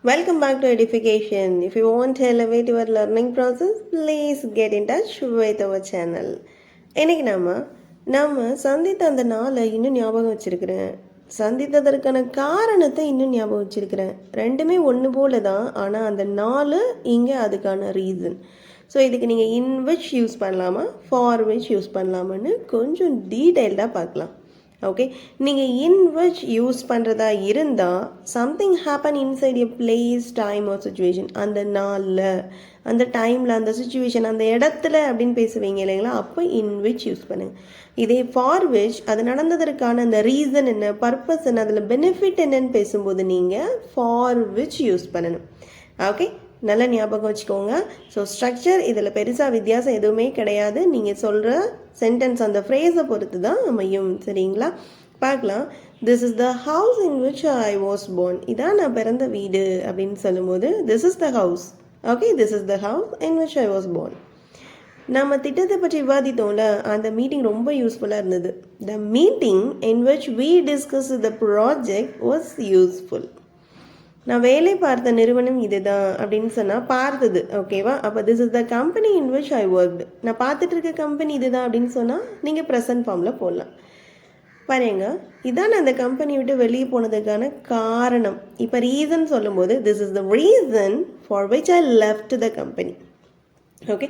Welcome back to Edification. If you want to elevate your learning process, please get in touch with our channel. இன்னைக்கு நம்ம சந்தித்த அந்த நாளை இன்னும் ஞாபகம் வச்சிருக்கிறேன். சந்தித்ததற்கான காரணத்தை இன்னும் ஞாபகம் வச்சிருக்கிறேன். ரெண்டுமே ஒன்று போல தான், ஆனால் அந்த நாள் இங்கே அதுக்கான ரீசன். ஸோ இதுக்கு நீங்கள் இன் விச் யூஸ் பண்ணலாமா, ஃபார் விச் யூஸ் பண்ணலாமான்னு கொஞ்சம் டீட்டெயில்டாக பார்க்கலாம். ஓகே, நீங்கள் இன் விச் யூஸ் பண்ணுறதா இருந்தால் something happen inside a place, time or situation, அந்த நாளில், அந்த டைமில், அந்த சுச்சுவேஷன், அந்த இடத்துல அப்படின்னு பேசுவீங்க இல்லைங்களா, அப்போ இன் விச் யூஸ் பண்ணுங்கள். இதே ஃபார் விச் அது நடந்ததற்கான அந்த ரீசன் என்ன, பர்பஸ் என்ன, அதில் பெனிஃபிட் என்னன்னு பேசும்போது நீங்கள் ஃபார் விச் யூஸ் பண்ணணும். ஓகே, நல்ல ஞாபகம் வச்சுக்கோங்க. ஸோ ஸ்ட்ரக்சர் இதில் பெருசாக வித்தியாசம் எதுவுமே கிடையாது. நீங்கள் சொல்கிற சென்டென்ஸ் அந்த ஃப்ரேஸை பொறுத்து தான் அமையும். சரிங்களா, பார்க்கலாம். This is the house in which I was born. இதான் நான் பிறந்த வீடு அப்படின்னு சொல்லும்போது this is the house. Okay, this is the house in which I was born. நம்ம திட்டத்தை பற்றி விவாதித்தோம்ல, அந்த மீட்டிங் ரொம்ப யூஸ்ஃபுல்லாக இருந்தது. The meeting in which we discuss the project was useful. நான் வேலை பார்த்த நிறுவனம் இதுதான் அப்படின்னு சொன்னால் பார்த்தது, ஓகேவா? அப்போ this is the company in which I worked. நான் பார்த்துட்டு இருக்க கம்பெனி இதுதான் அப்படின்னு சொன்னால் நீங்கள் ப்ரெசன்ட் ஃபார்மில் போடலாம். பாருங்க, இதான் அந்த கம்பெனி விட்டு வெளியே போனதுக்கான காரணம். இப்போ ரீசன் சொல்லும்போது this is the reason for which I left the company. Okay,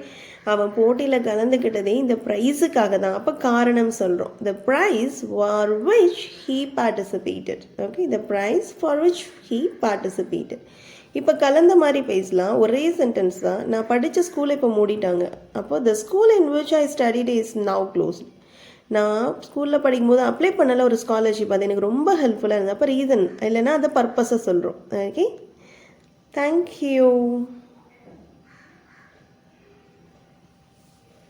அவன் போட்டியில் கலந்துக்கிட்டதே இந்த ப்ரைஸுக்காக தான். அப்போ காரணம் சொல்கிறோம். The prize for which he participated. Okay, the prize for which he participated. இப்போ கலந்த மாதிரி பேசலாம், ஒரே சென்டென்ஸ் தான். நான் படித்த ஸ்கூலை இப்போ மூடிட்டாங்க. அப்போ the school in which I studied is now close. நான் ஸ்கூலில் படிக்கும்போது அப்ளை பண்ணல ஒரு ஸ்காலர்ஷிப், அது எனக்கு ரொம்ப ஹெல்ப்ஃபுல்லாக இருந்தது. அப்போ ரீசன் இல்லைன்னா அதை பர்பஸை சொல்கிறோம். Okay, thank you.